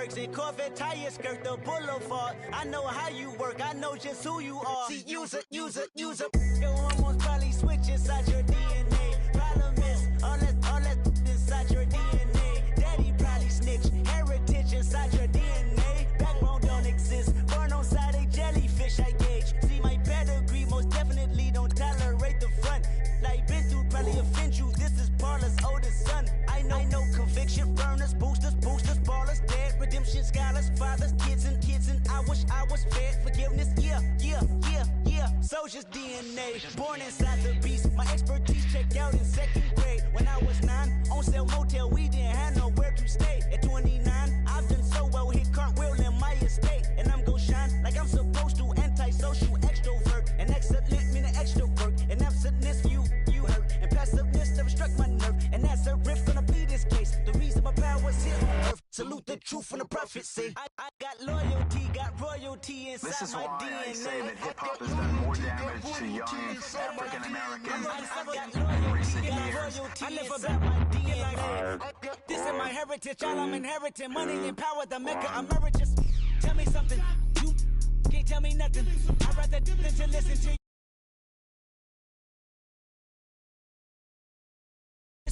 works and Corvette tires skirt the boulevard. I know how you work, I know just who you are. See, use it. Your hormones probably switch inside your DNA. Problem is, all that inside your DNA. Daddy probably snitch, heritage inside your DNA. Backbone don't exist, born on side a jellyfish I gauge. See my pedigree, most definitely don't tolerate the front. Like been through probably offend you, this is Paula's oldest son. I know conviction, burners, boosters, ballers, dead, redemption, scholars, fathers, kids and I wish I was fed forgiveness, yeah. Soldier's DNA, born inside the beast. My expertise checked out in 2nd grade. When I was 9, on sale motel, we didn't have nowhere to stay. At 29, I've done so well, hit cartwheel in my estate. And I'm gon' shine like I'm supposed to, antisocial extrovert. And excellent meaning extra work. And absentness, you hurt. And passiveness never struck my nerve. And that's a riff gonna be this case. The reason my power's here on earth. Salute the truth from the prophecy. I got loyalty, got royalty inside this is my why DNA. I say that hip-hop has done more damage to young African-Americans in recent years. I live about my DNA. This is my heritage, all I'm inheriting. Money and power, the mecca emeritus. Tell me something, you can't tell me nothing. I'd rather do than to listen to you.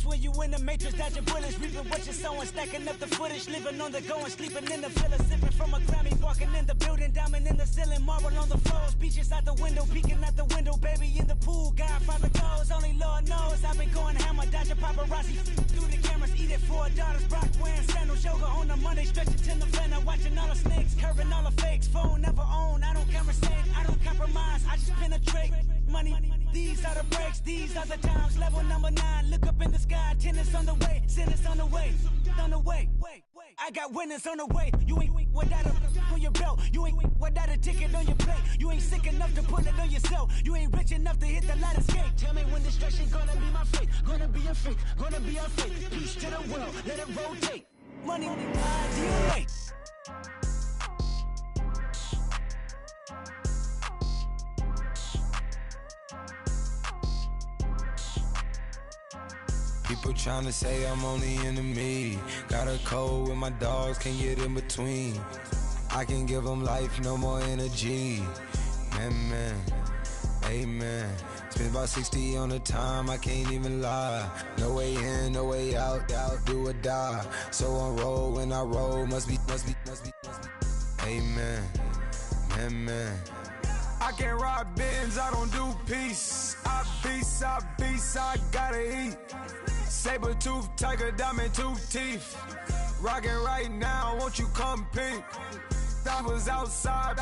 Where you in the matrix, dodging bullets, reaping what you're sowing, stacking up the footage, living on the go and sleeping in the villa, sipping from a Grammy, walking in the building, diamond in the ceiling, marble on the floors, beaches out the window, peeking out the window, baby in the pool, Godfather goes, only Lord knows, I've been going hammer, dodging paparazzi, through the cameras, eating 4 daughters, Brock wearing sandals, yoga on the Monday, stretching to November, watching all the snakes, curving all the fakes, phone never own, I don't conversate, I don't compromise, I just penetrate, money, these are the breaks, these are the times, level number 9, look up in the sky, tennis on the way, sentence on the way, I got winners on the way, you ain't without a on your belt, you ain't without a ticket on your plate, you ain't sick enough to put it on yourself, you ain't rich enough to hit the ladder skate, tell me when destruction gonna be my fate, gonna be a fate, gonna be a fate, peace to the world, let it rotate, money, ideal. People tryna say I'm only enemy. Got a code with my dogs, can't get in between. I can give them life, no more energy. Man, amen. Spent about 60 on the time, I can't even lie. No way in, no way out, do or die. So on roll, when I roll, must be. Amen, man. I can't ride Benz, I don't do peace. I beast, I gotta eat. Saber tooth, tiger, diamond tooth teeth. Rockin' right now, won't you come peep? I was outside.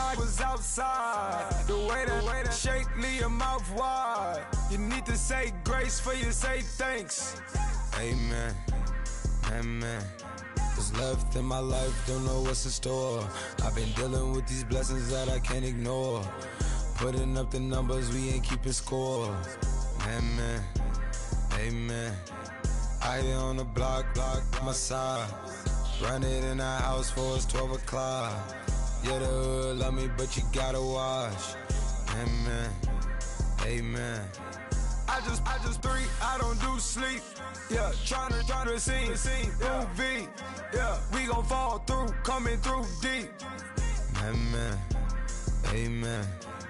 The way that shake, leave your mouth wide. You need to say grace for you say thanks. Amen, what's left in my life, don't know what's in store. I've been dealing with these blessings that I can't ignore. Putting up the numbers, we ain't keeping score. Amen. I here on the block, my side. Run it in the house for it's 12 o'clock. Yeah, the hood love me, but you gotta watch. Amen. I just three, I don't do sleep. Yeah, tryna see movie. Yeah, we gon' fall through, coming through deep. Amen.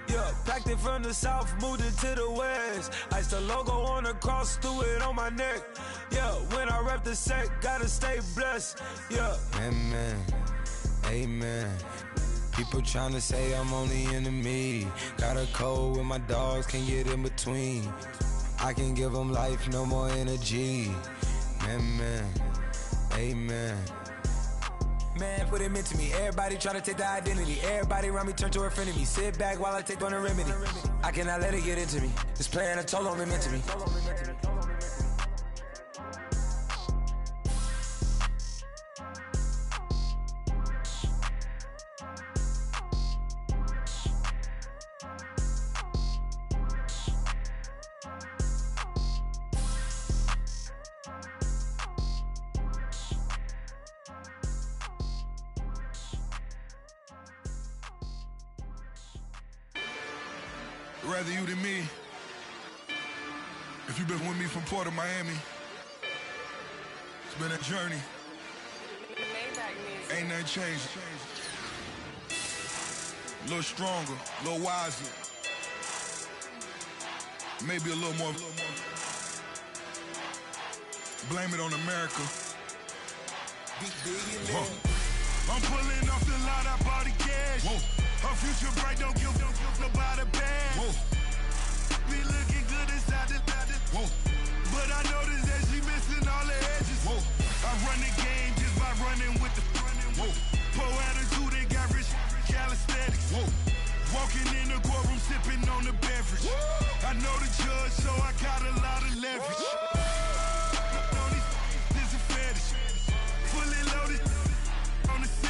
Yeah, packed it from the south, moved it to the west. Iced the logo on the cross, threw it on my neck. Yeah, when I rep the set, gotta stay blessed. Yeah. Amen. People tryna say I'm only enemy. Got a code with my dogs, can't get in between. I can give them life, no more energy. Amen. Man, put it into me. Everybody try to take the identity. Everybody around me turn to a friend of me. Sit back while I take on the remedy. I cannot let it get into me. This playing a toll on me, meant to me. Rather you than me. If you've been with me from Port of Miami, it's been a journey. ain't nothing changed. A little stronger, a little wiser. Maybe a little more. Blame it on America. I'm pulling off the lot, I bought the cash. Whoa. Her future bright, don't give nobody bad. Whoa. Be looking good inside the whoa. But I noticed that she missing all the edges. Whoa. I run the game just by running with the whoa. Poor attitude, they got rich calisthenics. Whoa. Walking in the courtroom, sipping on the beverage. Whoa. I know the judge, so I got a lot of leverage. This is a fetish. Fully loaded on the 7.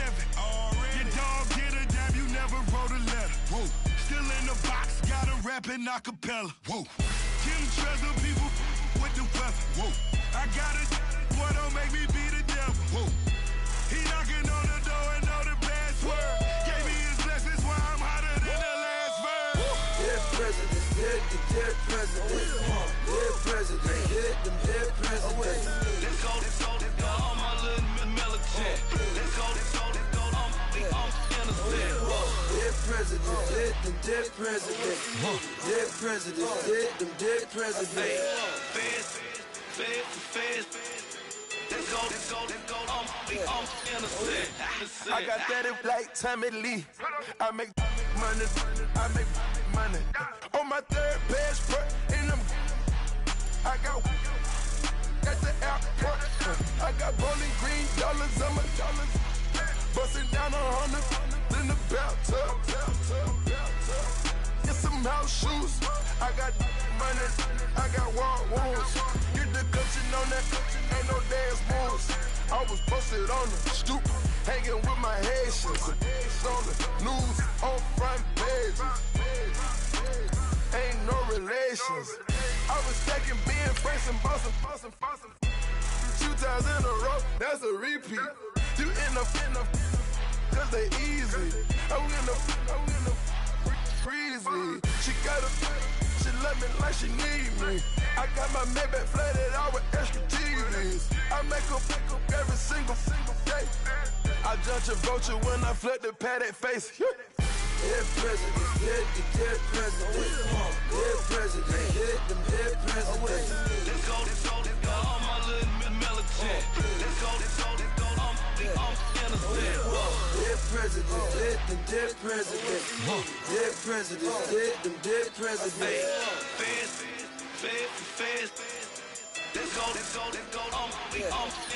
Your dog get a dab, you never wrote a letter. Whoa. Still in the box, gotta rap in acapella. Whoa. Kim Treasure, people with the weapon. Whoa. I got it, boy, don't make me be the devil. Whoa. He knocking on the door and know the password. Gave me his blessings while I'm hotter than the last verse. Dead presidents, dead presidents. Dead presidents, dead presidents. Let's go, all my little militant. Let's go, I'm innocent. Dead presidents, dead presidents. Dead presidents, dead presidents. Feds. Let's go, I'm innocent. I got that in like Tommy Lee. I make money. On my third passport, and I got at the airport. I got bowling green dollars on my dollars. Busting down 100 in the bathtub. Get some house shoes. I got money. I got war wounds. Get the coaching on that. Ain't no dance moves. I was posted on the stoop, hanging with my Haitians. On the news, on front pages. Ain't no relations. I was stacking being fresh and bustin'. 2 times in a row, that's a repeat. You end up, cause they easy. I'm in the breezy. She love me like she need me. I got my Maybach flooded out with extra TVs. I make up every single day. I judge a vulture when I flip the paddock face. Dead presidents, dead presidents. Dead presidents, dead presidents. Let's go, all my little militant. Let's go, I'm innocent. Dead presidents, dead presidents. Dead presidents, dead presidents. Feds. Let's go, I'm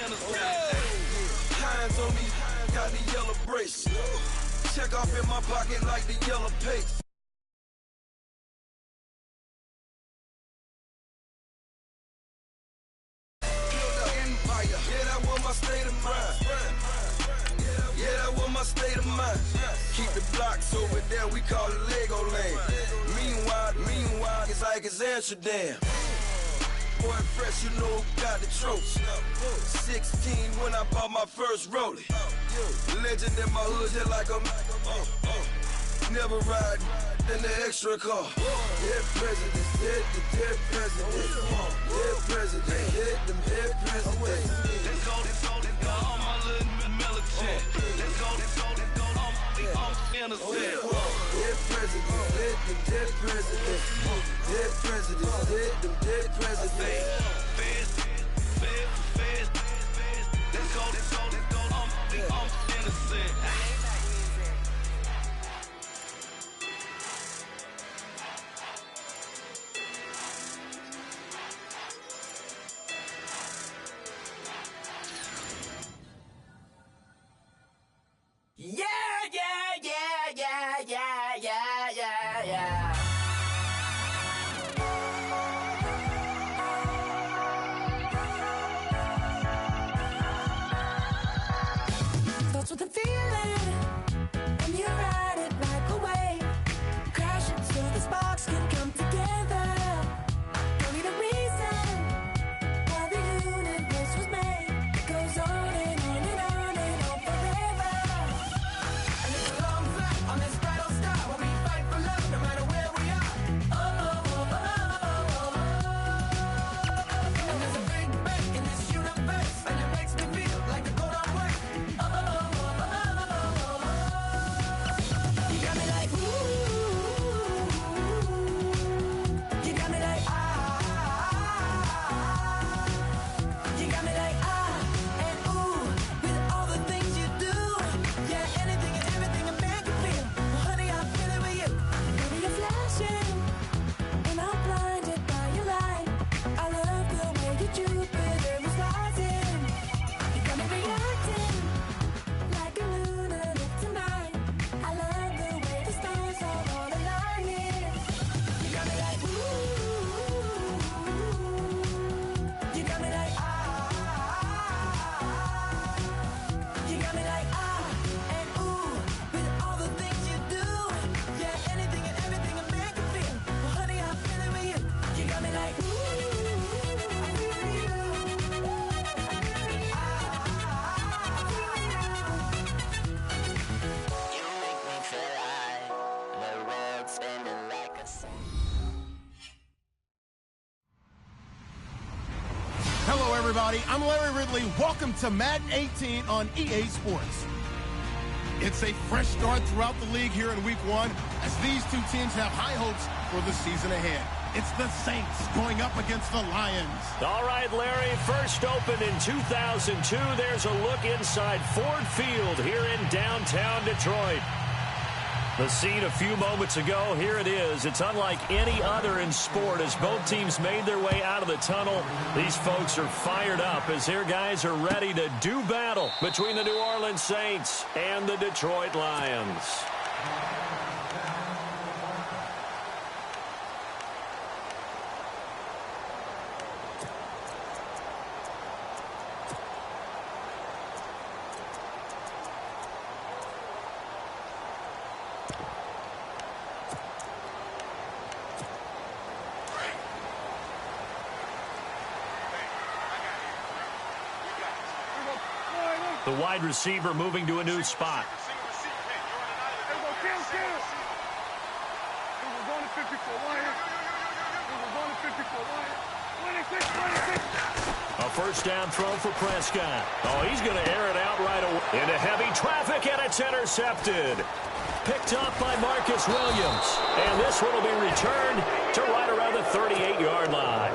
innocent. Hands on me, got the yellow brace. Check off in my pocket like the yellow paste. Build an empire, yeah, that was my state of mind. Yeah, that was my state of mind. Keep the blocks over there, we call it Lego land. Meanwhile, it's like it's Amsterdam. Boy, fresh, you know who got the tropes. 16 when I bought my first rollie. Legend in my hood, just like a never ride in the extra car. Dead presidents, dead presidents. Dead presidents, dead presidents. Let's go, all my little militant. Let's go, I'm innocent. Dead presidents, dead presidents. Dead presidents, dead presidents. Feds. Let's go, I'm innocent. everybody. I'm Larry Ridley. Welcome to Madden 18 on EA Sports. It's a fresh start throughout the league here in Week 1 as these two teams have high hopes for the season ahead. It's the Saints going up against the Lions. All right, Larry, first opened in 2002. There's a look inside Ford Field here in downtown Detroit. The scene a few moments ago, here it is. It's unlike any other in sport as both teams made their way out of the tunnel. These folks are fired up as their guys are ready to do battle between the New Orleans Saints and the Detroit Lions. The wide receiver moving to a new spot. A first down throw for Prescott. Oh, he's going to air it out right away. Into heavy traffic, and it's intercepted. Picked up by Marcus Williams. And this one will be returned to right around the 38-yard line.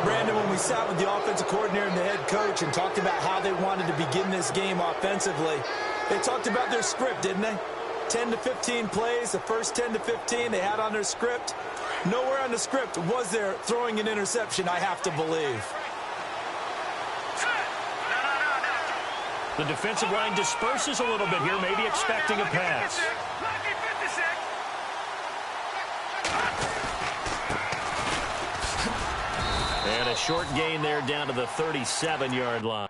Brandon, when we sat with the offensive coordinator and the head coach and talked about how they wanted to begin this game offensively, they talked about their script, didn't they? 10 to 15 plays, the first 10 to 15 they had on their script. Nowhere on the script was there throwing an interception, I have to believe. The defensive line disperses a little bit here, maybe expecting a pass. And a short gain there down to the 37-yard line.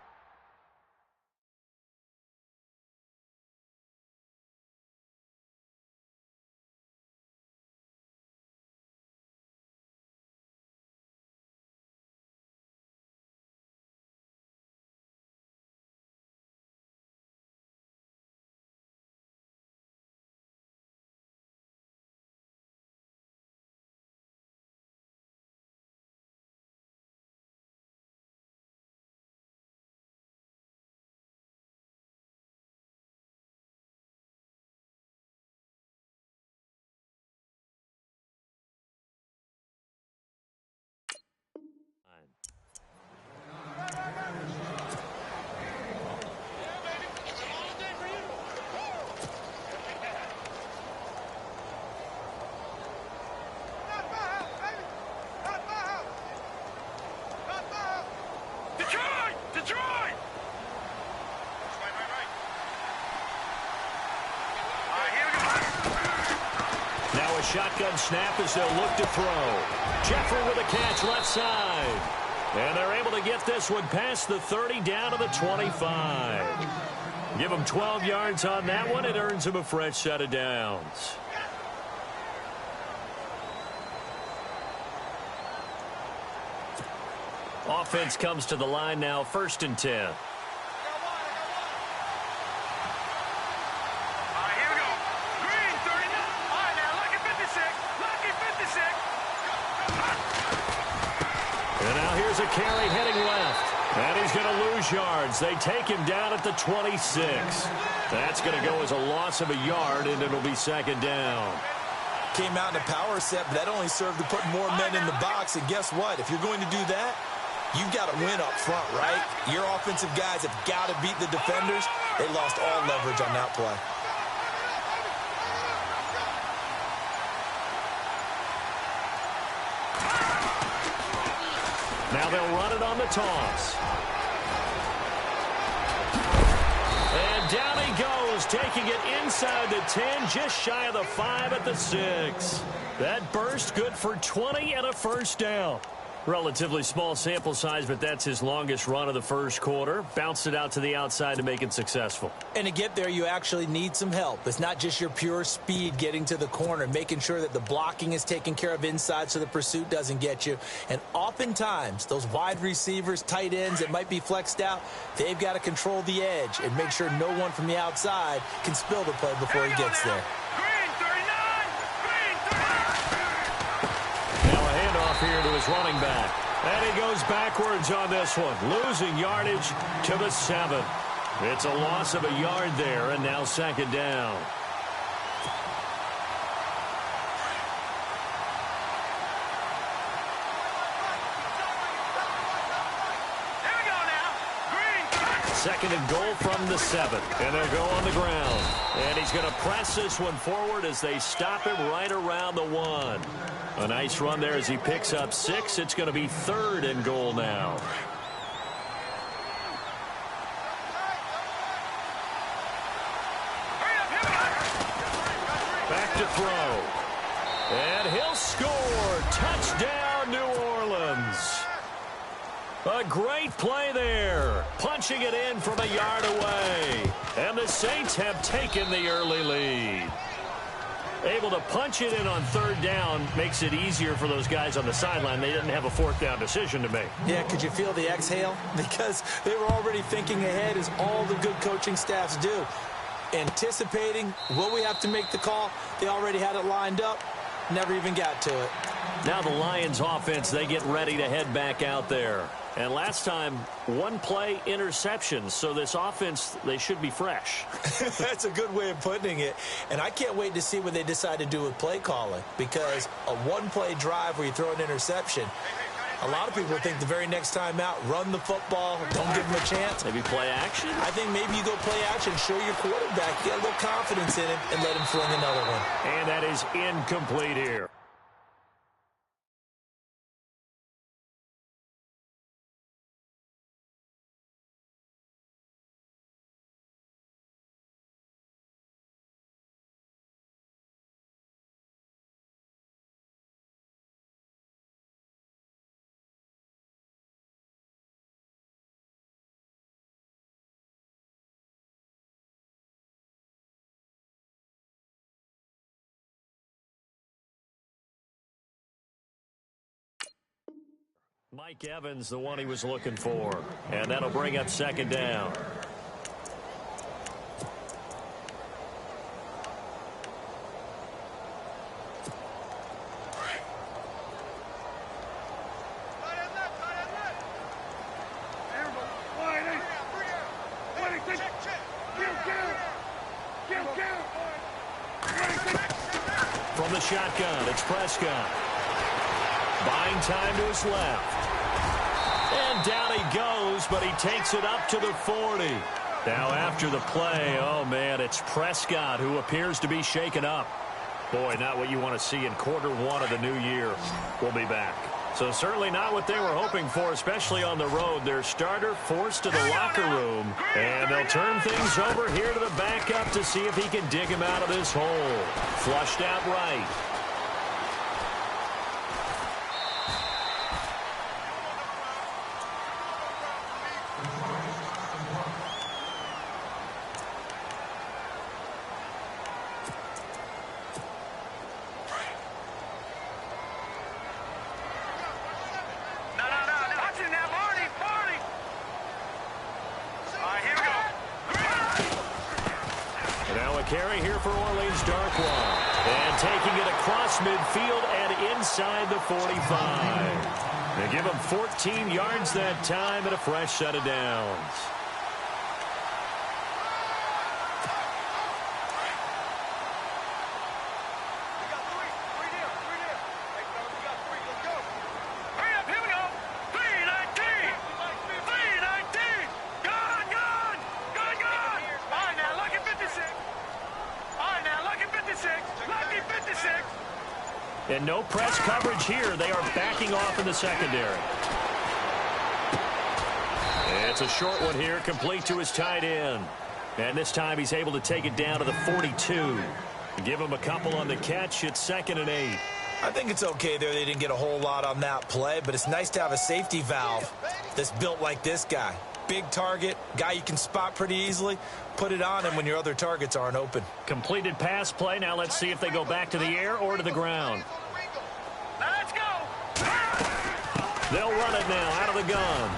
Shotgun snap as they'll look to throw. Jeffrey with a catch left side. And they're able to get this one past the 30 down to the 25. Give them 12 yards on that one. It earns them a fresh set of downs. Offense comes to the line now, 1st and 10. A carry heading left. And he's going to lose yards. They take him down at the 26. That's going to go as a loss of a yard, and it'll be 2nd down. Came out in a power set, but that only served to put more men in the box. And guess what? If you're going to do that, you've got to win up front, right? Your offensive guys have got to beat the defenders. They lost all leverage on that play. Now they'll run it on the toss. And down he goes, taking it inside the 10, just shy of the 5 at the 6. That burst good for 20 and a first down. Relatively small sample size, but that's his longest run of the first quarter. Bounced it out to the outside to make it successful. And to get there, you actually need some help. It's not just your pure speed getting to the corner, making sure that the blocking is taken care of inside so the pursuit doesn't get you. And oftentimes, those wide receivers, tight ends that might be flexed out, they've got to control the edge and make sure no one from the outside can spill the play before he gets there. here to his running back. And he goes backwards on this one, losing yardage to the 7. It's a loss of a yard there, and now second down. Second and goal from the 7. And they'll go on the ground. And he's going to press this one forward as they stop him right around the 1. A nice run there as he picks up 6. It's going to be third and goal now. Back to throw. And he'll score. Touchdown, New Orleans. A great play there. Punching it in from a yard away. And the Saints have taken the early lead. Able to punch it in on third down makes it easier for those guys on the sideline. They didn't have a fourth down decision to make. Yeah, could you feel the exhale? Because they were already thinking ahead, as all the good coaching staffs do. Anticipating, will we have to make the call? They already had it lined up. Never even got to it. Now the Lions offense, they get ready to head back out there. And last time, one play interceptions. So this offense, they should be fresh. That's a good way of putting it. And I can't wait to see what they decide to do with play calling. Because a one-play drive where you throw an interception, a lot of people think the very next time out, run the football, don't give them a chance. Maybe play action? I think maybe you go play action, show your quarterback, get a little confidence in him, and let him fling another one. And that is incomplete here. Mike Evans, the one he was looking for. And that'll bring up second down. From the shotgun, it's Prescott. Buying time to his left. And down he goes, but he takes it up to the 40. Now after the play, oh man, it's Prescott who appears to be shaken up. Boy, not what you want to see in quarter one of the new year. We'll be back. So certainly not what they were hoping for, especially on the road. Their starter forced to the locker room. And they'll turn things over here to the backup to see if he can dig him out of this hole. Flushed out right. Carry here for Orleans Darkwa. And taking it across midfield and inside the 45. They give him 14 yards that time and a fresh set of downs. And no press coverage here. They are backing off in the secondary. It's a short one here, complete to his tight end. And this time he's able to take it down to the 42. Give him a couple on the catch. It's 2nd and 8. I think it's okay there. They didn't get a whole lot on that play, but it's nice to have a safety valve that's built like this guy. Big target, guy you can spot pretty easily. Put it on him when your other targets aren't open. Completed pass play. Now let's see if they go back to the air or to the ground. Let's go. They'll run it now out of the gun.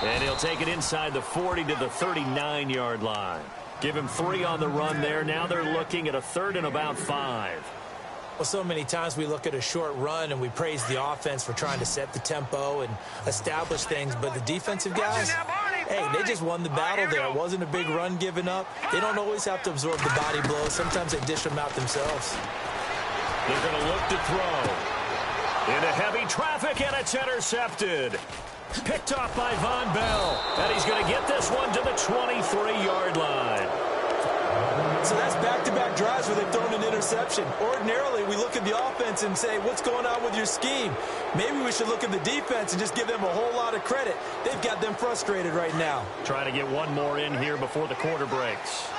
And he'll take it inside the 40 to the 39-yard line. Give him 3 on the run there. Now they're looking at a 3rd and about 5. Well, so many times we look at a short run and we praise the offense for trying to set the tempo and establish things, but the defensive guys, hey, they just won the battle there. It wasn't a big run given up. They don't always have to absorb the body blows. Sometimes they dish them out themselves. They're going to look to throw. Into heavy traffic, and it's intercepted. Picked off by Von Bell. And he's going to get this one to the 23-yard line. So that's back-to-back drives where they've thrown an interception. Ordinarily, we look at the offense and say, what's going on with your scheme? Maybe we should look at the defense and just give them a whole lot of credit. They've got them frustrated right now. Trying to get one more in here before the quarter breaks.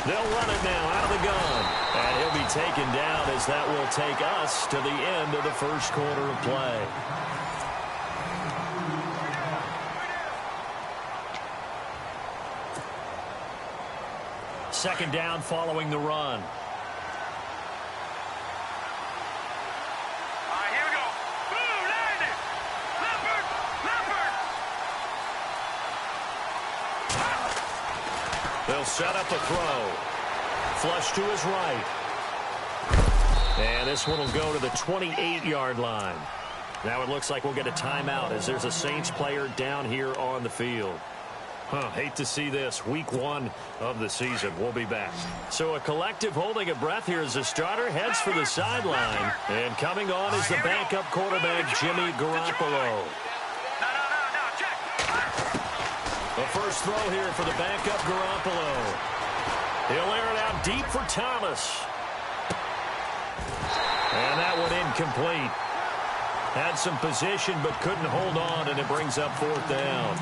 They'll run it now out of the gun. And he'll be taken down as that will take us to the end of the first quarter of play. Second down following the run. Here we go. Boom, landed. Leopard. They'll set up a throw. Flush to his right. And this one will go to the 28-yard line. Now it looks like we'll get a timeout as there's a Saints player down here on the field. Hate to see this. Week 1 of the season. We'll be back. So a collective holding of breath here as the starter heads for the sideline. And coming on is the backup quarterback, Jimmy Garoppolo. The first throw here for the backup Garoppolo. He'll air it out deep for Thomas. And that one incomplete. Had some position but couldn't hold on, and it brings up fourth down.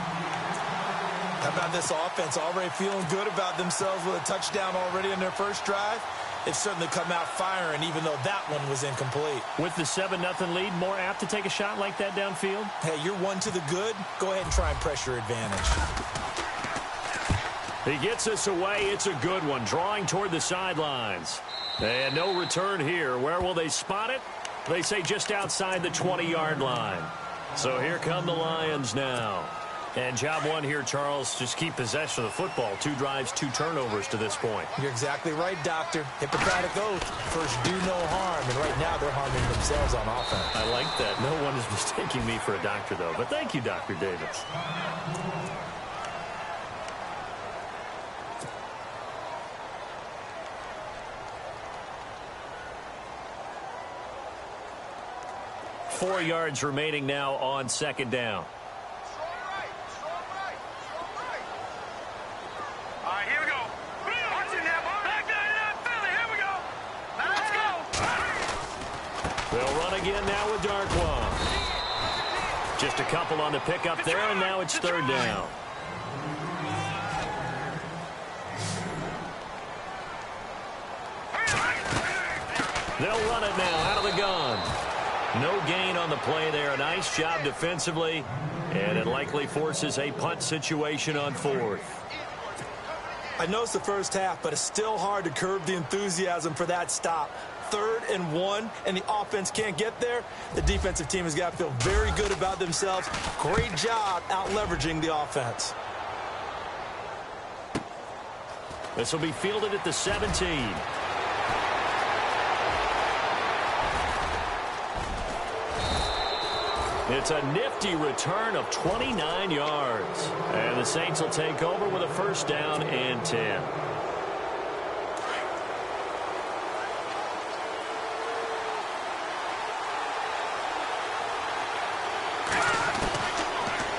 How about this offense already feeling good about themselves with a touchdown already in their first drive? They've certainly come out firing, even though that one was incomplete. With the 7-0 lead, more apt to take a shot like that downfield? Hey, you're one to the good. Go ahead and try and pressure advantage. He gets us away. It's a good one, drawing toward the sidelines. And no return here. Where will they spot it? They say just outside the 20-yard line. So here come the Lions now. And job one here, Charles, just keep possession of the football. 2 drives, 2 turnovers to this point. You're exactly right, Doctor. Hippocratic oath. First, do no harm. And right now, they're harming themselves on offense. I like that. No one is mistaking me for a doctor, though. But thank you, Dr. Davis. Four yards remaining now on second down. They'll run again now with Darkwa. Just a couple on the pickup there, and now it's third down. They'll run it now out of the gun. No gain on the play there. A nice job defensively, and it likely forces a punt situation on fourth. I know it's the first half, but it's still hard to curb the enthusiasm for that stop. 3rd and 1, and the offense can't get there. The defensive team has got to feel very good about themselves. Great job out-leveraging the offense. This will be fielded at the 17. It's a nifty return of 29 yards. And the Saints will take over with a first down and 10.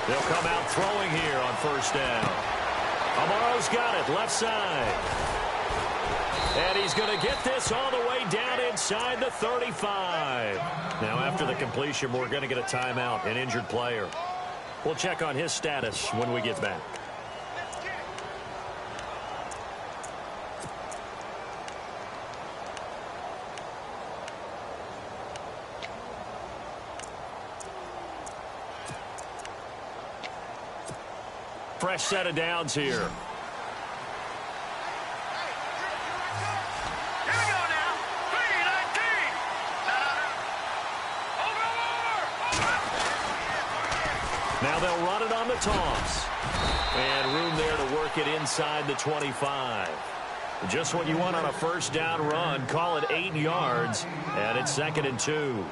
They'll come out throwing here on first down. Amaro's got it, left side. And he's going to get this all the way down inside the 35. Now, after the completion, we're going to get a timeout, an injured player. We'll check on his status when we get back. Fresh set of downs here. Here we go now. 3-19. Over. Now they'll run it on the toss. And room there to work it inside the 25. Just what you want on a first down run. Call it 8 yards, and it's 2nd and 2.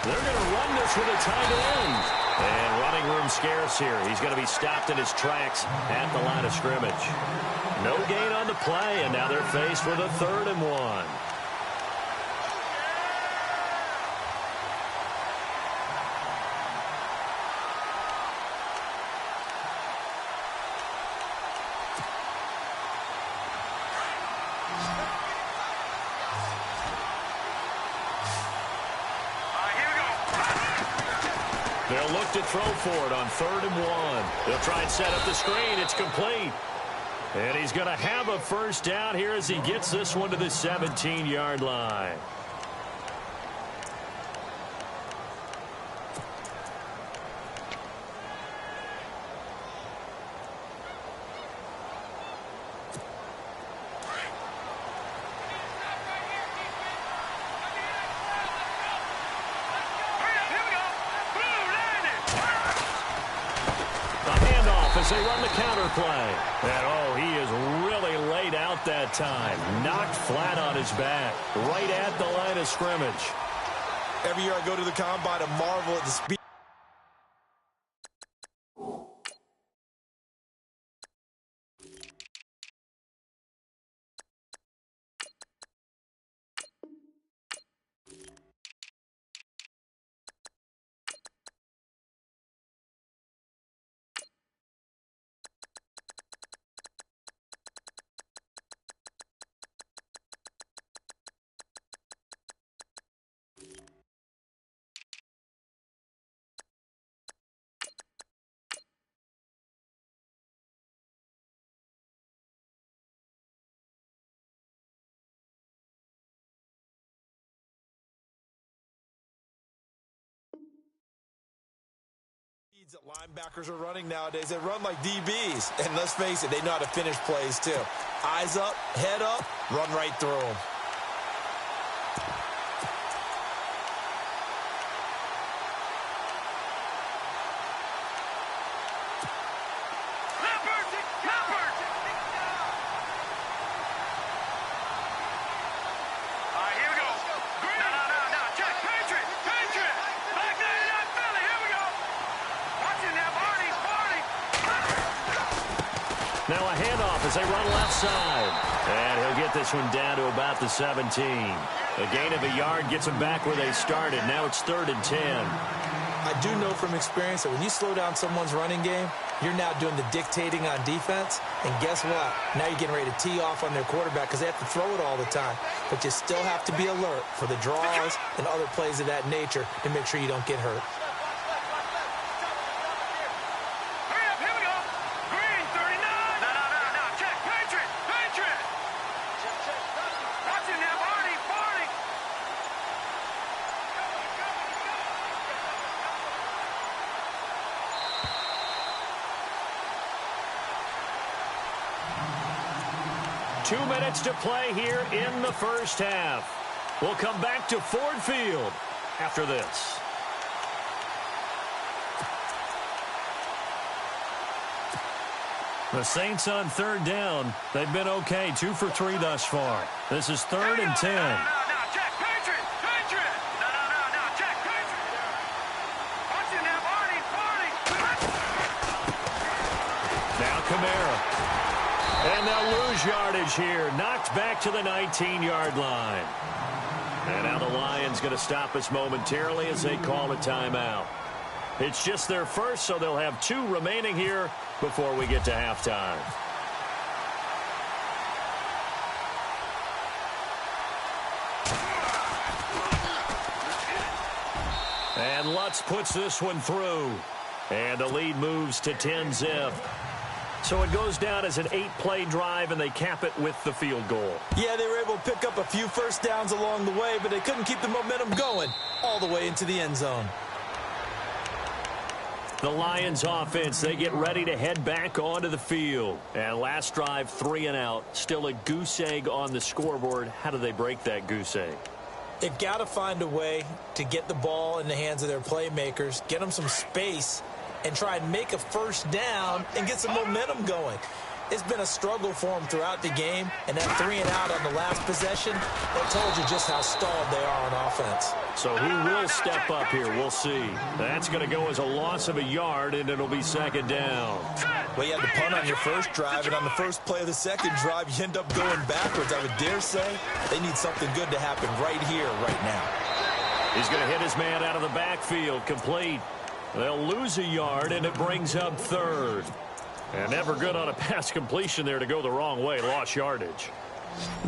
They're going to run this with a tight end. And running room scarce here. He's going to be stopped in his tracks at the line of scrimmage. No gain on the play, and now they're faced with a 3rd and 1. They'll look to throw for it on 3rd and 1. They'll try and set up the screen. It's complete. And he's going to have a first down here as he gets this one to the 17-yard line. As they run the counter play. And, oh, he is really laid out that time. Knocked flat on his back. Right at the line of scrimmage. Every year I go to the combine, I marvel at the speed. That linebackers are running nowadays. They run like DBs. And let's face it, they know how to finish plays too. Eyes up, head up, run right through them. Now a handoff as they run left side. And he'll get this one down to about the 17. A gain of a yard gets them back where they started. Now it's 3rd and 10. I do know from experience that when you slow down someone's running game, you're now doing the dictating on defense. And guess what? Now you're getting ready to tee off on their quarterback because they have to throw it all the time. But you still have to be alert for the draws and other plays of that nature to make sure you don't get hurt. Two minutes to play here in the first half. We'll come back to Ford Field after this. The Saints on 3rd down. They've been okay, 2 for 3 thus far. This is 3rd and 10. Now Kamara. And they'll lose yardage here. Knocked back to the 19-yard line. And now the Lions going to stop us momentarily as they call a timeout. It's just their first, so they'll have 2 remaining here before we get to halftime. And Lutz puts this one through. And the lead moves to 10-zip. So it goes down as an 8-play drive, and they cap it with the field goal. Yeah, they were able to pick pick up a few first downs along the way, but they couldn't keep the momentum going all the way into the end zone. The Lions offense, they get ready to head back onto the field. And last drive, 3 and out. Still a goose egg on the scoreboard. How do they break that goose egg? They've got to find a way to get the ball in the hands of their playmakers, get them some space, and try and make a first down and get some momentum going. It's been a struggle for them throughout the game, and that 3 and out on the last possession, that told you just how stalled they are on offense. So who will step up here? We'll see. That's going to go as a loss of a yard, and it'll be second down. Well, you had the punt on your first drive, and on the first play of the second drive, you end up going backwards. I would dare say they need something good to happen right here, right now. He's going to hit his man out of the backfield, complete. They'll lose a yard, and it brings up third. And never good on a pass completion there to go the wrong way. Lost yardage.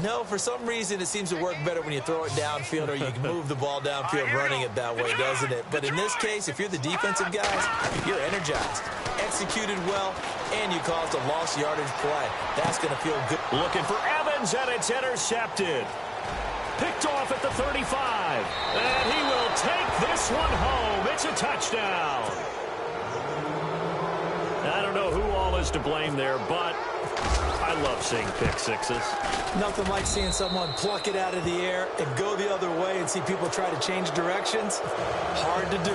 No, for some reason it seems to work better when you throw it downfield or you can move the ball downfield running it that way, doesn't it? But in this case, if you're the defensive guys, you're energized, executed well, and you caused a lost yardage play. That's going to feel good. Looking for Evans, and it's intercepted. Picked off at the 35. And he will take this one home. It's a touchdown. I don't know who all is to blame there, but I love seeing pick sixes. Nothing like seeing someone pluck it out of the air and go the other way and see people try to change directions. Hard to do.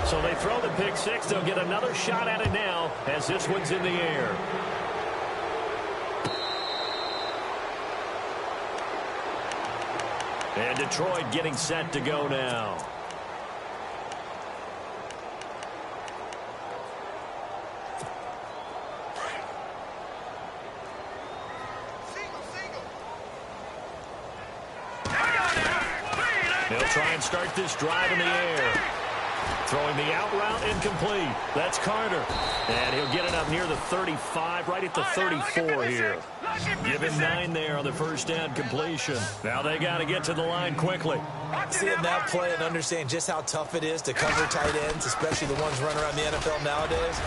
So they throw the pick six. They'll get another shot at it now as this one's in the air. And Detroit getting set to go now. They'll try and start this drive in the air. Throwing the out route incomplete. That's Carter. And he'll get it up near the 35, right at the 34 here. Give him 9 there on the first down completion. Now they got to get to the line quickly. Seeing that play and understand just how tough it is to cover tight ends, especially the ones running around the NFL nowadays,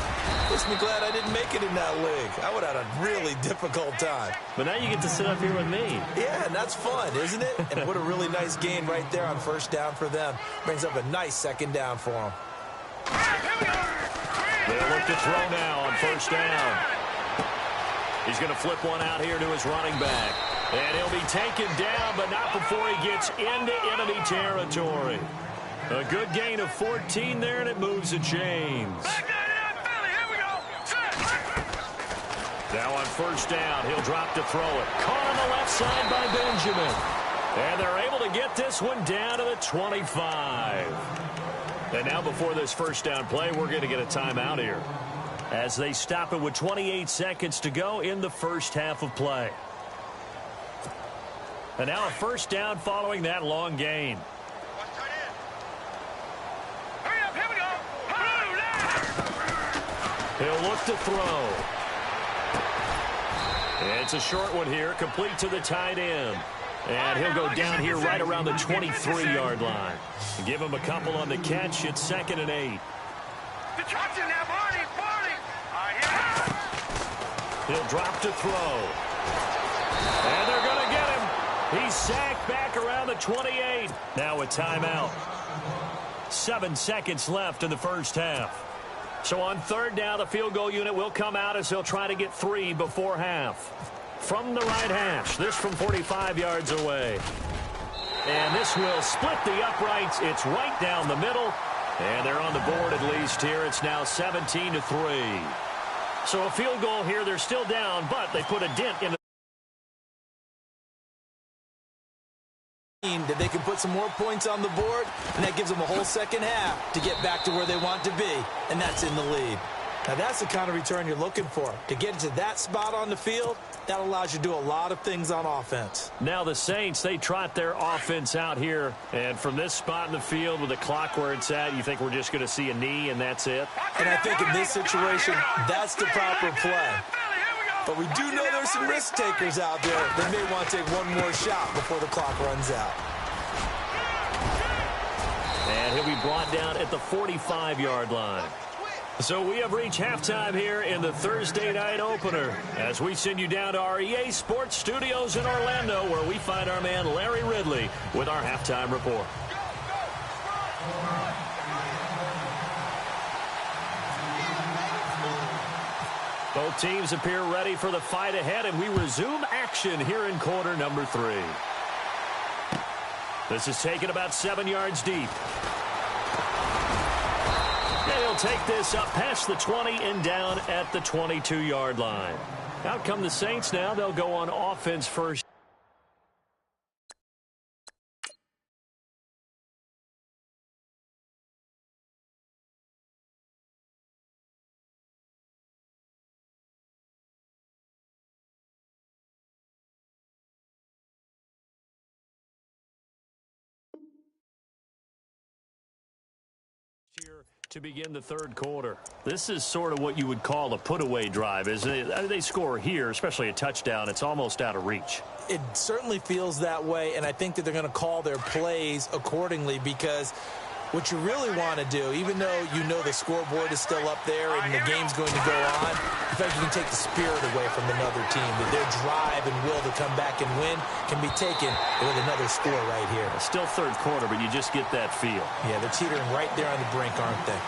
makes me glad I didn't make it in that league. I would have had a really difficult time. But now you get to sit up here with me. Yeah, and that's fun, isn't it? And what a really nice gain right there on first down for them. Brings up a nice second down for them. They'll look to throw now on first down. He's going to flip one out here to his running back. And he'll be taken down, but not before he gets into enemy territory. A good gain of 14 there, and it moves the chains. Now on first down, he'll drop to throw it. Caught on the left side by Benjamin. And they're able to get this one down to the 25. And now before this first down play, we're going to get a timeout here as they stop it with 28 seconds to go in the first half of play. And now a first down following that long gain. He'll look to throw. It's a short one here, complete to the tight end. And he'll go down here right around the 23-yard line. Give him a couple on the catch. It's 2nd and 8. He'll drop to throw. And they're going to get him. He's sacked back around the 28. Now a timeout. 7 seconds left in the first half. So on third down, the field goal unit will come out as they'll try to get 3 before half. From the right hash, this from 45 yards away. And this will split the uprights. It's right down the middle. And they're on the board at least here. It's now 17-3. So a field goal here. They're still down, but they put a dent in the that they can put some more points on the board, and that gives them a whole second half to get back to where they want to be, and that's in the lead. Now, that's the kind of return you're looking for. To get into that spot on the field, that allows you to do a lot of things on offense. Now the Saints, they trot their offense out here. And from this spot in the field with the clock where it's at, you think we're just going to see a knee and that's it? And I think in this situation, that's the proper play. But we do know there's some risk takers out there that may want to take one more shot before the clock runs out. And he'll be brought down at the 45-yard line. So we have reached halftime here in the Thursday night opener as we send you down to our EA Sports Studios in Orlando, where we find our man Larry Ridley with our halftime report. Both teams appear ready for the fight ahead, and we resume action here in quarter number 3. This is taken about 7 yards deep. He'll take this up past the 20 and down at the 22-yard line. Out come the Saints now. They'll go on offense first. Here to begin the third quarter. This is sort of what you would call a put-away drive, isn't it? They score here, especially a touchdown. It's almost out of reach. It certainly feels that way, and I think that they're going to call their plays accordingly, because what you really want to do, even though you know the scoreboard is still up there and the game's going to go on, in fact, you can take the spirit away from another team. That their drive and will to come back and win can be taken with another score right here. Still third quarter, but you just get that feel. Yeah, they're teetering right there on the brink, aren't they?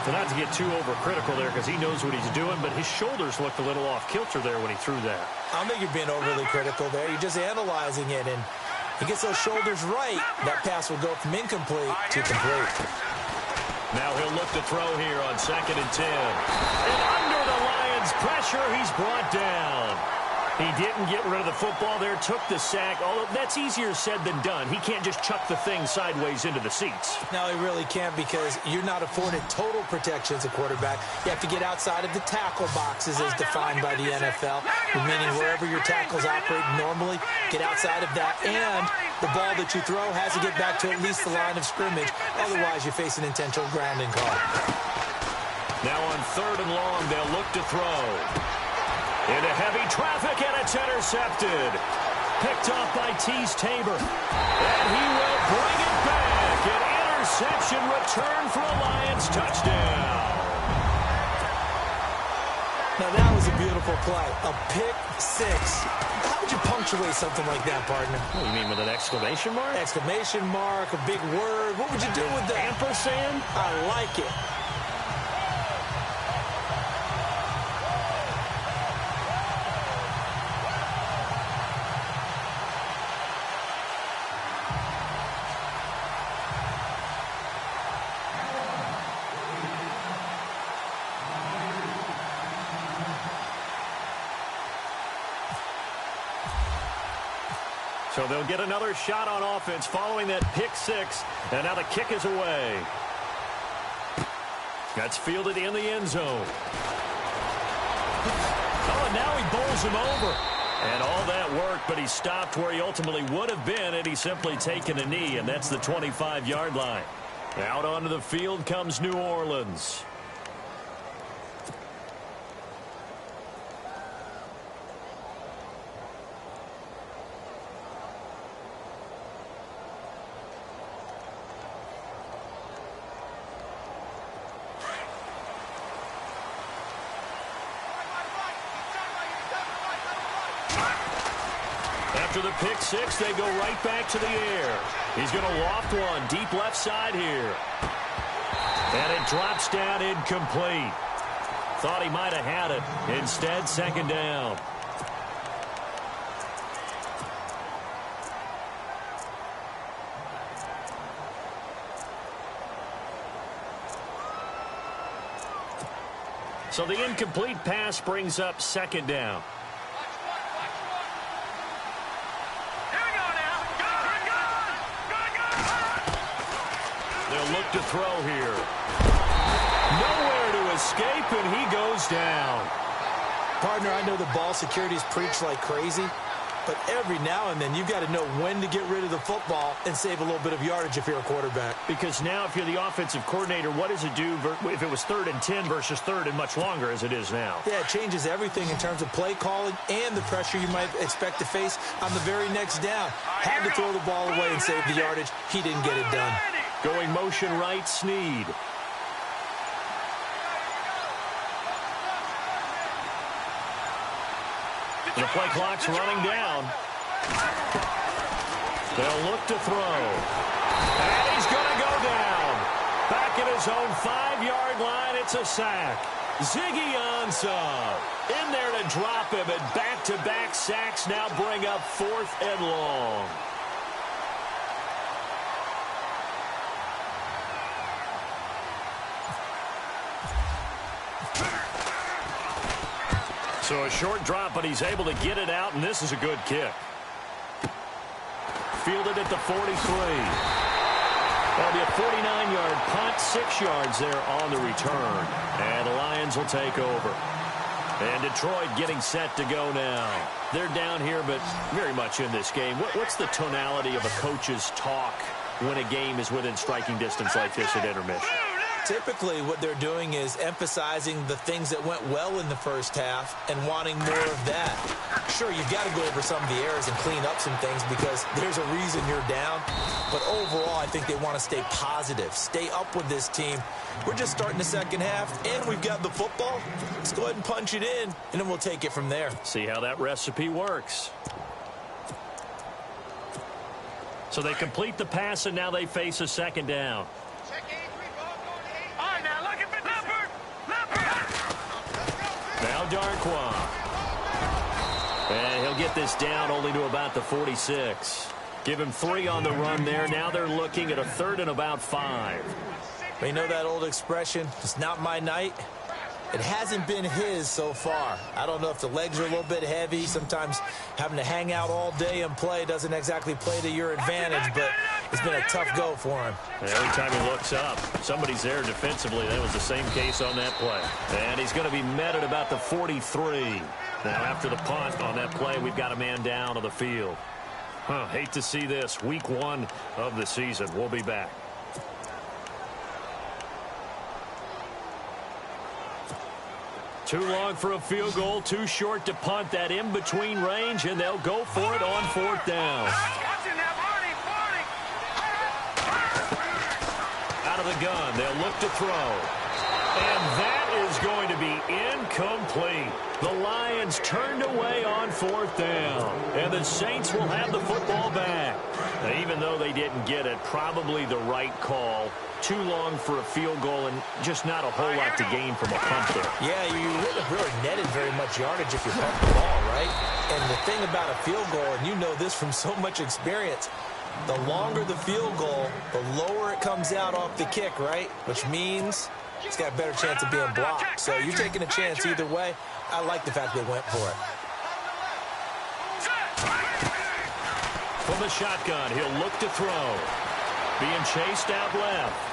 So not to get too overcritical there, because he knows what he's doing, but his shoulders looked a little off kilter there when he threw that. I don't think you're being overly critical there. You're just analyzing it, and he gets those shoulders right, that pass will go from incomplete to complete. Now he'll look to throw here on 2nd and 10. And under the Lions' pressure, he's brought down. He didn't get rid of the football there, took the sack, although that's easier said than done. He can't just chuck the thing sideways into the seats. No, he really can't, because you're not afforded total protection as a quarterback. You have to get outside of the tackle boxes as defined by the NFL, meaning wherever your tackles operate normally, get outside of that, and the ball that you throw has to get back to at least the line of scrimmage. Otherwise, you face an intentional grounding call. Now on 3rd and long, they'll look to throw. Into heavy traffic, and it's intercepted. Picked off by Tease Tabor. And he will bring it back. An interception return for a Lions touchdown. Now that was a beautiful play. A pick 6. How would you punctuate something like that, partner? What, you mean with an exclamation mark? Exclamation mark, a big word. What would you do with that? Ampersand? I like it. So they'll get another shot on offense following that pick 6, and now the kick is away. That's fielded in the end zone. Oh, and now he bowls him over. And all that work, but he stopped where he ultimately would have been had he simply taken a knee, and that's the 25-yard line. Out onto the field comes New Orleans. After the pick 6, they go right back to the air. He's going to loft one deep left side here. And it drops down incomplete. Thought he might have had it. Instead, 2nd down. So the incomplete pass brings up 2nd down. They'll look to throw here. Nowhere to escape, and he goes down. Partner, I know the ball security's preached like crazy, but every now and then you've got to know when to get rid of the football and save a little bit of yardage if you're a quarterback. Because now if you're the offensive coordinator, what does it do if it was 3rd and 10 versus 3rd and much longer as it is now? Yeah, it changes everything in terms of play calling and the pressure you might expect to face on the very next down. Had to throw the ball away and save the yardage. He didn't get it done. Going motion right, Snead. Play clock's running down. They'll look to throw. And he's going to go down. Back at his own 5-yard line, it's a sack. Ziggy Ansah in there to drop him, and back-to-back sacks now bring up 4th and long. So a short drop, but he's able to get it out, and this is a good kick. Fielded at the 43. That'll be a 49-yard punt, 6 yards there on the return. And the Lions will take over. And Detroit getting set to go now. They're down here, but very much in this game. What's the tonality of a coach's talk when a game is within striking distance like this at intermission? Typically, what they're doing is emphasizing the things that went well in the first half and wanting more of that. Sure, you've got to go over some of the errors and clean up some things because there's a reason you're down. But overall, I think they want to stay positive, stay up with this team. We're just starting the second half, and we've got the football. Let's go ahead and punch it in, and then we'll take it from there. See how that recipe works. So they complete the pass, and now they face a second down. Now Darquan. And he'll get this down only to about the 46. Give him 3 on the run there. Now they're looking at a 3rd and about 5. You know that old expression, it's not my night? It hasn't been his so far. I don't know if the legs are a little bit heavy. Sometimes having to hang out all day and play doesn't exactly play to your advantage, but it's been a tough go for him. Every time he looks up, somebody's there defensively. That was the same case on that play. And he's going to be met at about the 43. Now after the punt on that play, we've got a man down on the field. Hate to see this. Week 1 of the season. We'll be back. Too long for a field goal, too short to punt. That in-between range, and they'll go for it on 4th down. Out of the gun, they'll look to throw. And that is going to be incomplete. The Lions turned away on 4th down. And the Saints will have the football back. Now, even though they didn't get it, probably the right call. Too long for a field goal and just not a whole lot to gain from a punt there. Yeah, you wouldn't have really netted very much yardage if you pumped the ball, right? And the thing about a field goal, and you know this from so much experience, the longer the field goal, the lower it comes out off the kick, right? Which means it's got a better chance of being blocked. So you're taking a chance either way. I like the fact they went for it. From the shotgun, he'll look to throw. Being chased out left.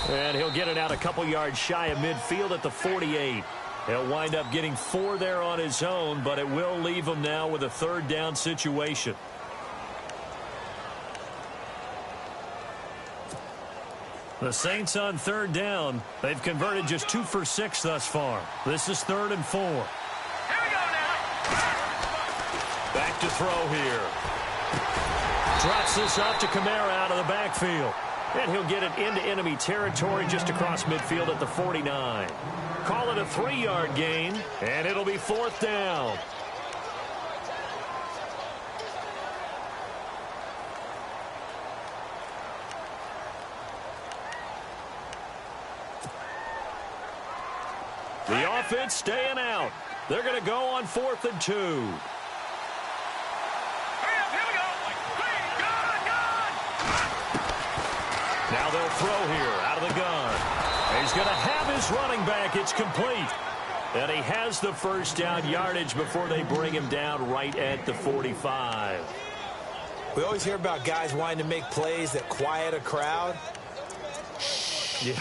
And he'll get it out a couple yards shy of midfield at the 48. He'll wind up getting 4 there on his own, but it will leave him now with a 3rd down situation. The Saints on 3rd down. They've converted just 2 for 6 thus far. This is 3rd and 4. Here we go now. Back to throw here. Drops this off to Kamara out of the backfield. And he'll get it into enemy territory just across midfield at the 49. Call it a 3-yard gain, and it'll be 4th down. The offense staying out. They're going to go on 4th and 2. Now they'll throw here out of the gun. He's going to have his running back. It's complete. And he has the 1st down yardage before they bring him down right at the 45. We always hear about guys wanting to make plays that quiet a crowd. Yeah.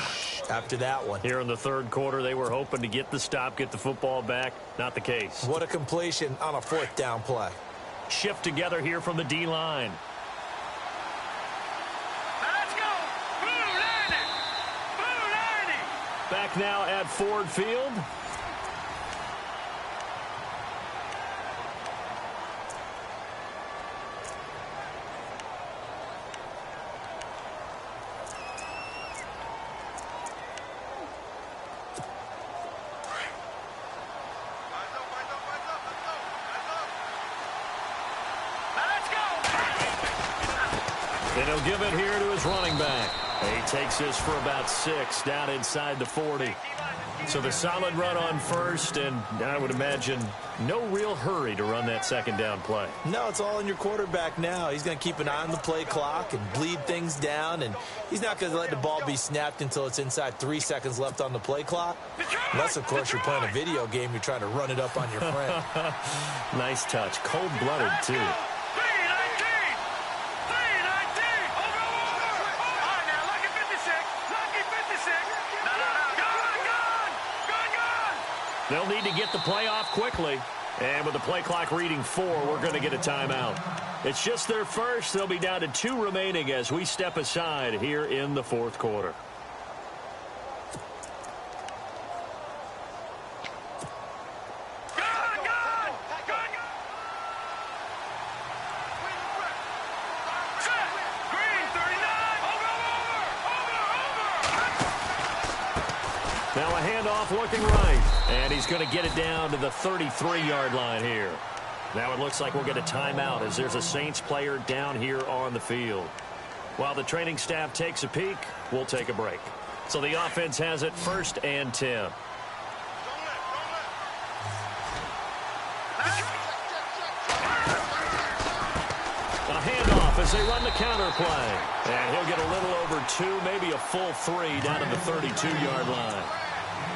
After that one. Here in the 3rd quarter, they were hoping to get the stop, get the football back. Not the case. What a completion on a 4th down play. Shift together here from the D-line. Back now at Ford Field. And he'll give it here to his running back. He takes this for about 6 down inside the 40. So the solid run on first, and I would imagine no real hurry to run that second down play. No, it's all in your quarterback now. He's going to keep an eye on the play clock and bleed things down, and he's not going to let the ball be snapped until it's inside 3 seconds left on the play clock. Unless, of course, you're playing a video game, you're trying to run it up on your friend. Nice touch. Cold-blooded, too. They'll need to get the play off quickly. And with the play clock reading 4, we're going to get a timeout. It's just their first. They'll be down to 2 remaining as we step aside here in the 4th quarter. Now a handoff looking right, and he's going to get it down to the 33-yard line here. Now it looks like we'll get a timeout as there's a Saints player down here on the field. While the training staff takes a peek, we'll take a break. So the offense has it 1st and 10. A handoff as they run the counter play. And he'll get a little over 2, maybe a full 3 down to the 32-yard line.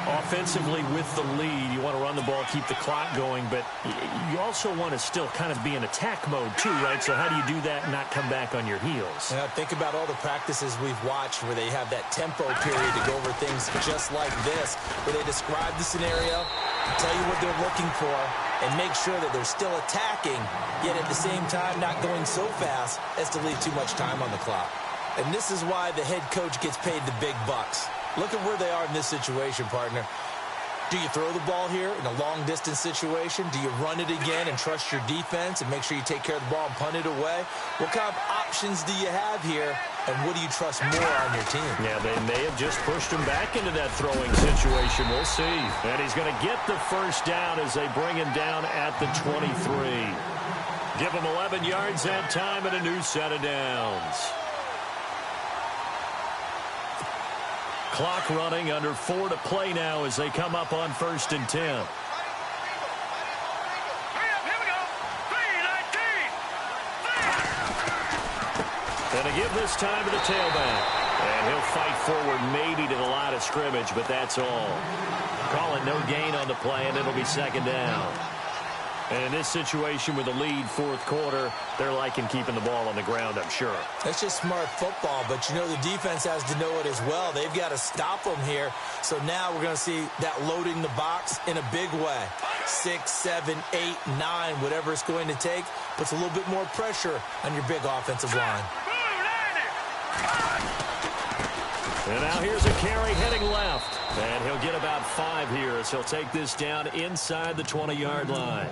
Offensively with the lead, you want to run the ball, keep the clock going, but you also want to still kind of be in attack mode too, right? So how do you do that and not come back on your heels? Yeah, think about all the practices we've watched where they have that tempo period to go over things just like this, where they describe the scenario, tell you what they're looking for, and make sure that they're still attacking, yet at the same time not going so fast as to leave too much time on the clock. And this is why the head coach gets paid the big bucks. Look at where they are in this situation, partner. Do you throw the ball here in a long-distance situation? Do you run it again and trust your defense and make sure you take care of the ball and punt it away? What kind of options do you have here, and what do you trust more on your team? Yeah, they may have just pushed him back into that throwing situation. We'll see. And he's going to get the first down as they bring him down at the 23. Give him 11 yards that time and a new set of downs. Clock running, under 4 to play now as they come up on 1st and 10. And a give this time to the tailback. And he'll fight forward maybe to the line of scrimmage, but that's all. Call it no gain on the play, and it'll be 2nd down. And in this situation with the lead 4th quarter, they're liking keeping the ball on the ground, I'm sure. That's just smart football, but you know the defense has to know it as well. They've got to stop them here. So now we're going to see that loading the box in a big way. 6, 7, 8, 9, whatever it's going to take, puts a little bit more pressure on your big offensive line. And now here's a carry heading left. And he'll get about 5 here as he'll take this down inside the 20-yard line.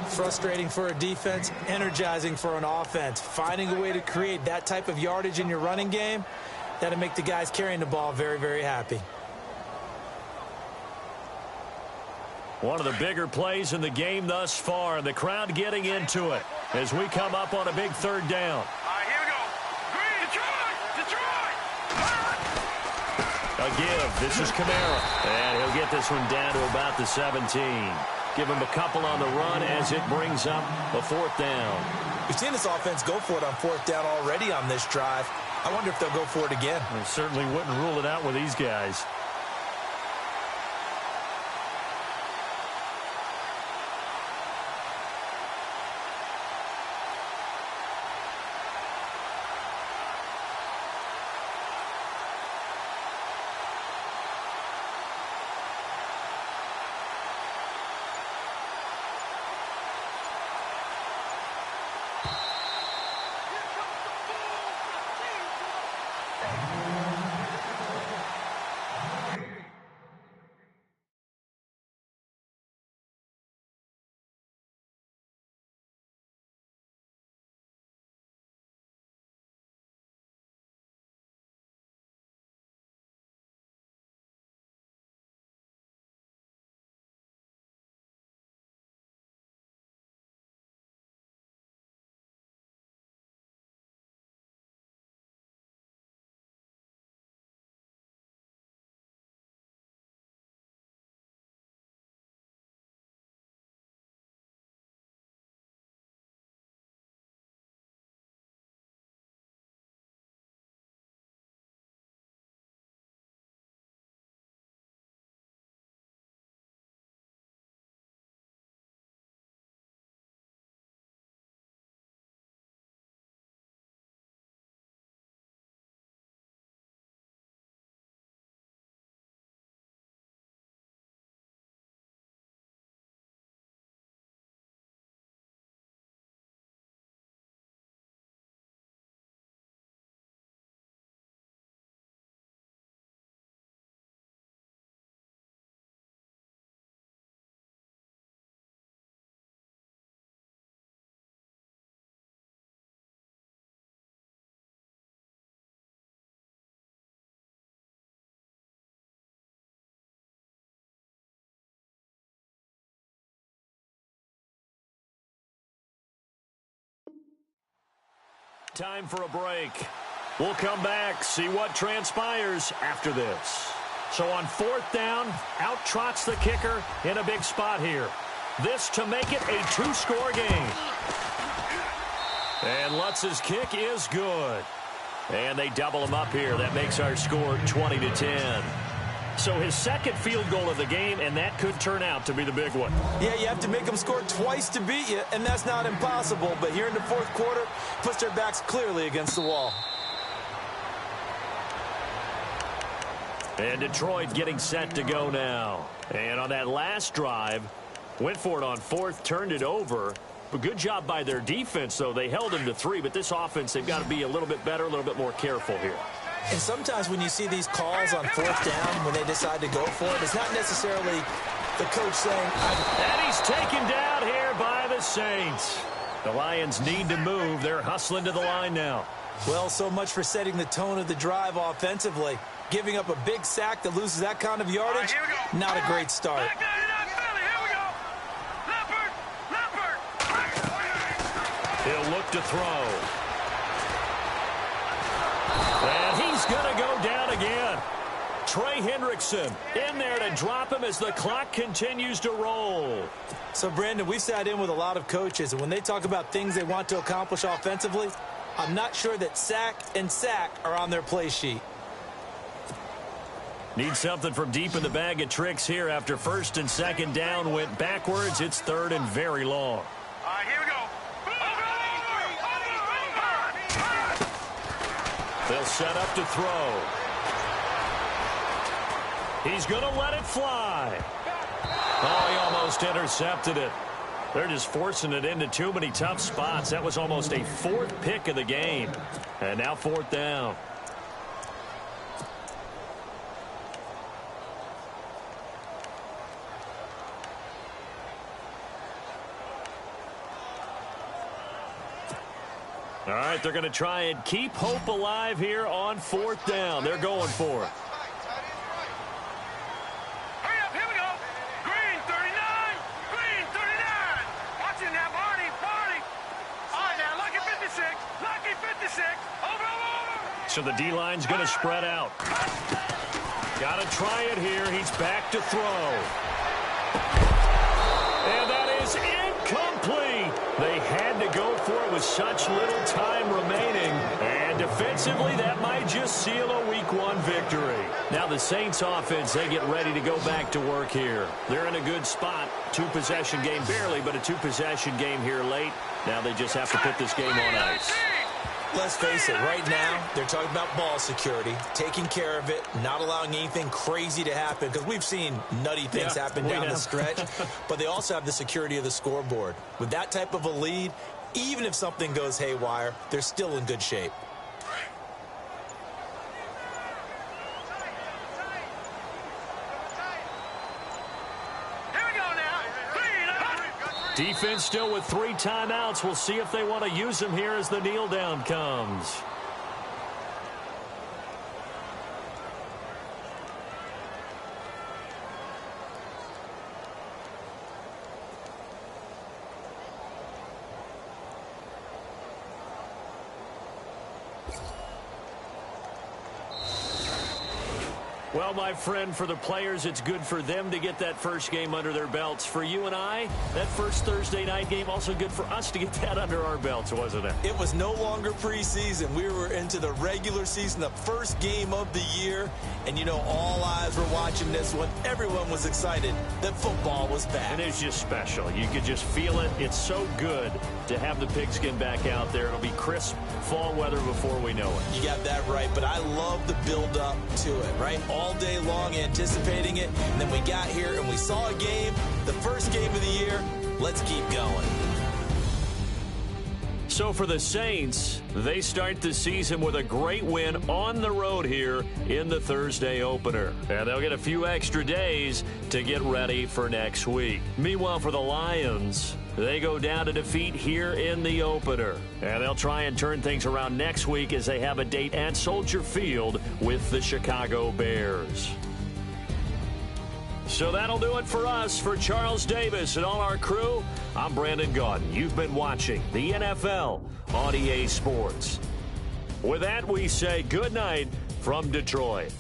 Frustrating for a defense, energizing for an offense. Finding a way to create that type of yardage in your running game, that'll make the guys carrying the ball very, very happy. One of the bigger plays in the game thus far, and the crowd getting into it as we come up on a big 3rd down. A give. This is Kamara. And he'll get this one down to about the 17. Give him a couple on the run as it brings up a 4th down. We've seen this offense go for it on 4th down already on this drive. I wonder if they'll go for it again. I certainly wouldn't rule it out with these guys. time for a break. We'll come back, see what transpires after this. So on 4th down, out trots the kicker in a big spot here. This to make it a 2-score game. And Lutz's kick is good. And they double him up here. That makes our score 20-10. So his second field goal of the game, and that could turn out to be the big one. Yeah, you have to make them score twice to beat you, and that's not impossible. But here in the 4th quarter, puts their backs clearly against the wall. And Detroit getting set to go now. And on that last drive, went for it on 4th, turned it over. But good job by their defense, though. They held him to 3, but this offense, they've got to be a little bit better, a little bit more careful here. And sometimes when you see these calls on 4th down, when they decide to go for it, it's not necessarily the coach saying, and he's taken down here by the Saints. The Lions need to move. They're hustling to the line now. Well, so much for setting the tone of the drive offensively. Giving up a big sack that loses that kind of yardage, not a great start. He'll look to throw. And he's going to go down again. Trey Hendrickson in there to drop him as the clock continues to roll. So, Brandon, we've sat in with a lot of coaches, and when they talk about things they want to accomplish offensively, I'm not sure that sack and sack are on their play sheet. Need something from deep in the bag of tricks here after 1st and 2nd down went backwards. It's 3rd and very long. All right, here we go. They'll set up to throw. He's going to let it fly. Oh, he almost intercepted it. They're just forcing it into too many tough spots. That was almost a 4th pick of the game. And now 4th down. All right, they're going to try and keep hope alive here on 4th down. They're going for it. Hurry up, here we go. Green 39, green 39. Watching that party. All right, now, lucky 56, lucky 56. Over. So the D-line's going to spread out. Got to try it here. He's back to throw. And that is incomplete. They had to go for it with such little time remaining. And defensively, that might just seal a Week 1 victory. Now the Saints offense, they get ready to go back to work here. They're in a good spot. 2-possession game, barely, but a 2-possession game here late. Now they just have to put this game on ice. Let's face it, right now, they're talking about ball security, taking care of it, not allowing anything crazy to happen, because we've seen nutty things happen down the stretch, but they also have the security of the scoreboard. With that type of a lead, even if something goes haywire, they're still in good shape. Defense still with 3 timeouts. We'll see if they want to use them here as the kneel down comes. Well, my friend, for the players, it's good for them to get that first game under their belts. For you and I, that first Thursday night game, also good for us to get that under our belts, wasn't it? It was no longer preseason. We were into the regular season, the first game of the year. And, you know, all eyes were watching this one. Everyone was excited that football was back. And it's just special. You could just feel it. It's so good to have the pigskin back out there. It'll be crisp fall weather before we know it. You got that right, but I love the build-up to it, right? All day long anticipating it, and then we got here and we saw a game, the first game of the year. Let's keep going. So for the Saints, they start the season with a great win on the road here in the Thursday opener. And they'll get a few extra days to get ready for next week. Meanwhile, for the Lions, they go down to defeat here in the opener. And they'll try and turn things around next week as they have a date at Soldier Field with the Chicago Bears. So that'll do it for us. For Charles Davis and all our crew, I'm Brandon Gaudin. You've been watching the NFL on EA Sports. With that, we say good night from Detroit.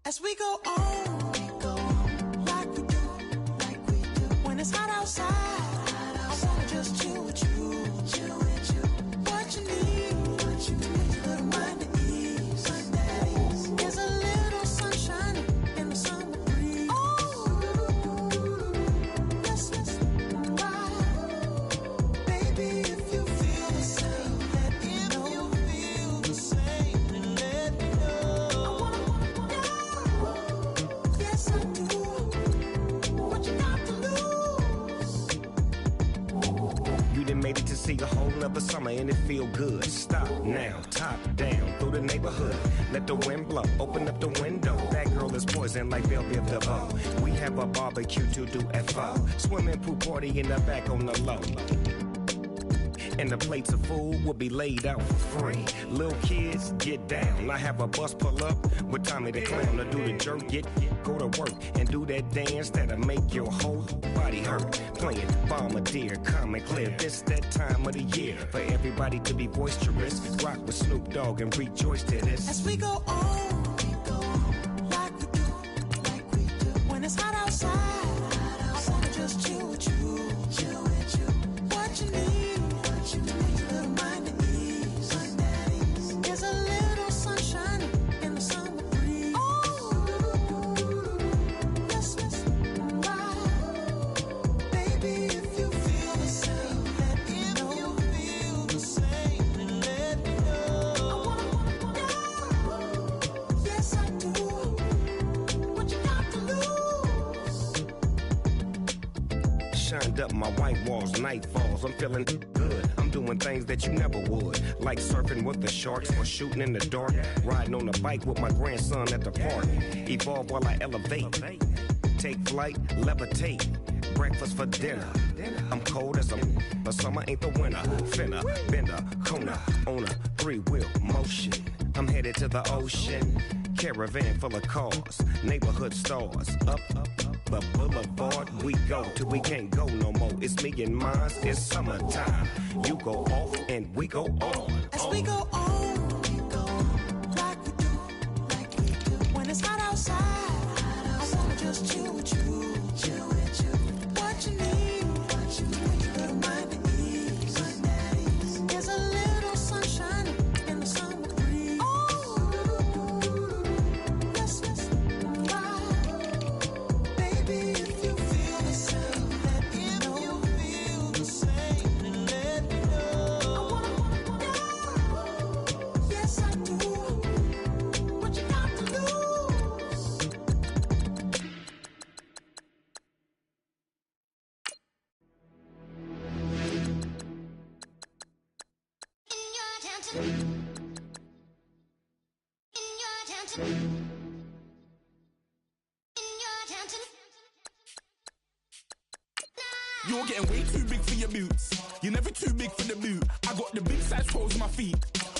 As we go on, like we do, when it's hot outside, I wanna just chill with you. What you need, a little mind at ease. There's a little sunshine in the summer breeze. Yes, right. Baby, if you feel the same, let me know. Feel the same, and let me know. Yes, I do. What you got to lose? You done made it to see a whole nother summer and it feel good. Stop now, top down through the neighborhood. Let the wind blow, open up the window. That girl is poison like Belleville DeVoe. We have a barbecue to do FO. Swimming pool party in the back on the low. And the plates of food will be laid out for free. Little kids, get down. I have a bus pull up with Tommy the Clown to do the jerk, go to work and do that dance that'll make your whole body hurt. Playing Bombardier, Common Clear. This that time of the year for everybody to be boisterous. Rock with Snoop Dogg and rejoice to this. As we go on, like we do, when it's hot outside, I wanna just chill with you. What you need, a little mind at ease. There's a little sunshine in the summer breeze. Yes, right. Baby, if you feel the same, let me know. Feel the same, and let me know. Yes, I do. What you got to lose? Shined up my white walls, night falls. I'm feeling good. I'm doing things that you never would, like surfing with the sharks or shooting in the dark. Riding on a bike with my grandson at the park. Evolve while I elevate. Take flight, levitate. Breakfast for dinner. I'm cold as but summer ain't the winter. Finna, bender, Kona, on a three-wheel motion. I'm headed to the ocean. Caravan full of cars, neighborhood stars. Up the boulevard we go till we can't go no more. It's me and mine, it's summertime. You go off and we go on. As we go on, like we do, when it's hot outside, I wanna just chill with you. What you need, a little mind at ease. There's a little sunshine in the summer breeze. Yes, You're getting way too big for your boots. You're never too big for the boot. I got the big size toes on my feet.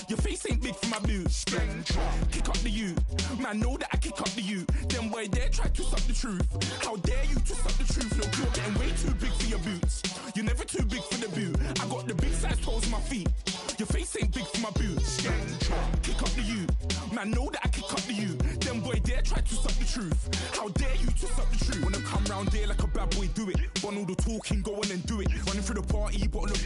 Your face ain't big for my boots. Kick up the you. Man, know that I kick up the you. Them boy there try to suck the truth. How dare you to suck the truth? Look, you're getting way too big for your boots. You're never too big for the boot. I got the big size toes on my feet. Your face ain't big for my boots. Kick up the you. Man, know that I kick up the you. Them boy there try to suck the truth. How dare you to suck the truth? Wanna come round there like a bad boy, do it. Want all the talking, go on and do it. Running through the party, bottle up.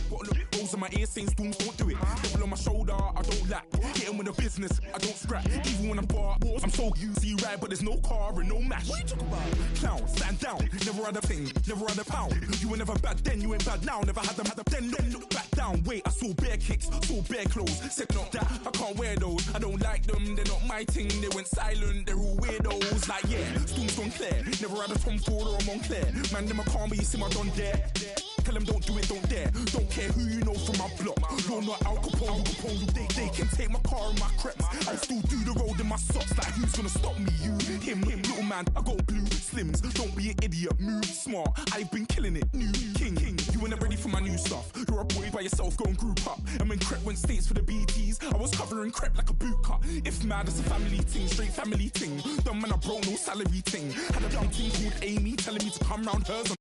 Rolls in my ear saying storms, don't do it. Double on my shoulder, I don't lack. Getting with the business, I don't scrap. Even when I'm bar, I'm so used to you ride, but there's no car and no match. What you talking about? Clown, stand down. Never had a thing, never had a pound. You were never bad then, you ain't bad now. Never had them, then look back down. Wait, I saw bare kicks, saw bare clothes. Said not that, I can't wear those. I don't like them, they're not my thing. They went silent, they're all weirdos. Like yeah, storms gone clear. Never had a Tom Ford or a Montclair. Man, them I can't, but you see my done there. Tell them don't do it, don't dare. Don't care who you know from my block. You're not Al Capone, they can take my car and my creps. I still do the road in my socks. Like who's gonna stop me? You, him, little man. I got blue slims. Don't be an idiot, move smart. I've been killing it, new king. You ain't ready for my new stuff. You're a boy by yourself, go and group up. And when Crep went states for the BTs, I was covering Crep like a boot cut. If mad, it's a family thing, straight family thing. Dumb man, I broke no salary thing. Had a young thing called Amy telling me to come round hers.